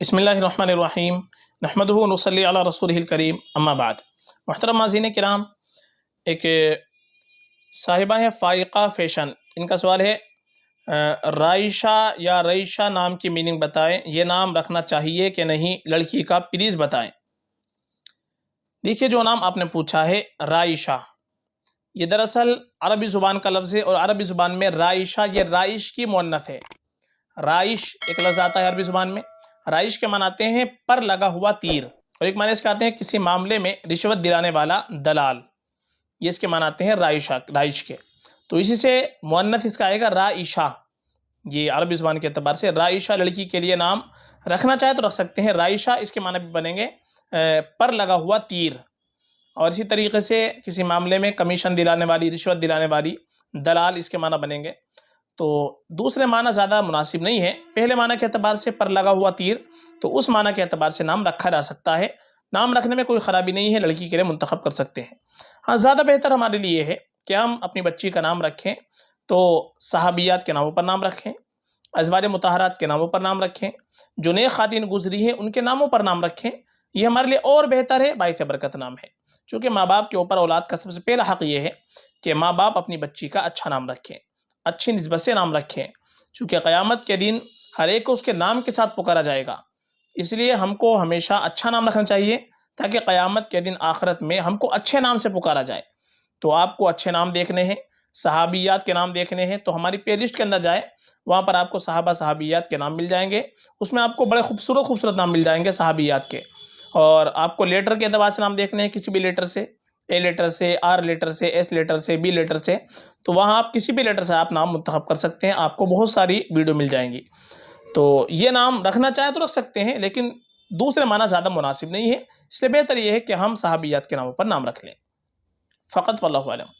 बिस्मिल्लाहिर्रहमानिर्रहीम नहमदुहु व नुसल्ली अला रसूलिहिल करीम अम्मा बाद। मुहतरम नाज़रीन किराम, एक साहिबा है फ़ाइक़ा फ़ैशन, इनका सवाल है राइशा या रईशा नाम की मीनिंग बताएं, ये नाम रखना चाहिए कि नहीं लड़की का, प्लीज़ बताएं। देखिए, जो नाम आपने पूछा है राइशा, ये दरअसल अरबी ज़ुबान का लफ्ज़ है और अरबी ज़ुबान में राइशा ये राइश की मुअन्नथ है। राइश एक लफ्ज़ आता है अरबी ज़ुबान में, राइश के मानाते हैं पर लगा हुआ तीर, और एक माने इसके आते हैं किसी मामले में रिश्वत दिलाने वाला दलाल, ये इसके मानाते हैं राइशा, राइश के। तो इसी से मुअन्नथ इसका आएगा राइशा। ये अरबी ज़ुबान के एतबार से राइशा लड़की के लिए नाम रखना चाहे तो रख सकते हैं। राइशा इसके माने भी बनेंगे पर लगा हुआ तीर, और इसी तरीके से किसी मामले में कमीशन दिलाने वाली, रिश्वत दिलाने वाली दलाल, इसके माना बनेंगे। तो दूसरे माना ज़्यादा मुनासिब नहीं है। पहले माना के एतबार से पर लगा हुआ तीर, तो उस माना के एतबार से नाम रखा जा सकता है। नाम रखने में कोई ख़राबी नहीं है, लड़की के लिए मुंतखब कर सकते हैं। हाँ, ज़्यादा बेहतर हमारे लिए है कि हम अपनी बच्ची का नाम रखें तो सहाबियात के नामों पर नाम रखें, अज़वाज मुतहरात के नामों पर नाम रखें, जो नेक ख़ातिन गुजरी हैं उनके नामों पर नाम रखें। ये हमारे लिए और बेहतर है, बाइस बरकत नाम है। चूँकि माँ बाप के ऊपर औलाद का सबसे पहला हक़ ये है कि माँ बाप अपनी बच्ची का अच्छा नाम रखें, अच्छी निस्बत से नाम रखें, चूँकि क़यामत के दिन हर एक को उसके नाम के साथ पुकारा जाएगा। इसलिए हमको हमेशा अच्छा नाम रखना चाहिए ताकि क़यामत के दिन आखिरत में हमको अच्छे नाम से पुकारा जाए। तो आपको अच्छे नाम देखने हैं, सहाबियात के नाम देखने हैं, तो हमारी प्ले लिस्ट के अंदर जाए, वहाँ पर आपको सहाबा सहाबियात के नाम मिल जाएंगे। उसमें आपको बड़े खूबसूरत खूबसूरत नाम मिल जाएंगे सहाबियात के। और आपको लेटर के एतबार से नाम देखने हैं, किसी भी लेटर से, ए लेटर से, आर लेटर से, एस लेटर से, बी लेटर से, तो वहाँ आप किसी भी लेटर से आप नाम मुंतखब कर सकते हैं। आपको बहुत सारी वीडियो मिल जाएंगी। तो ये नाम रखना चाहे तो रख सकते हैं, लेकिन दूसरे माना ज़्यादा मुनासिब नहीं है। इसलिए बेहतर ये है कि हम सहाबियात के नामों पर नाम रख लें फ़कत। वल्लाहु आलम।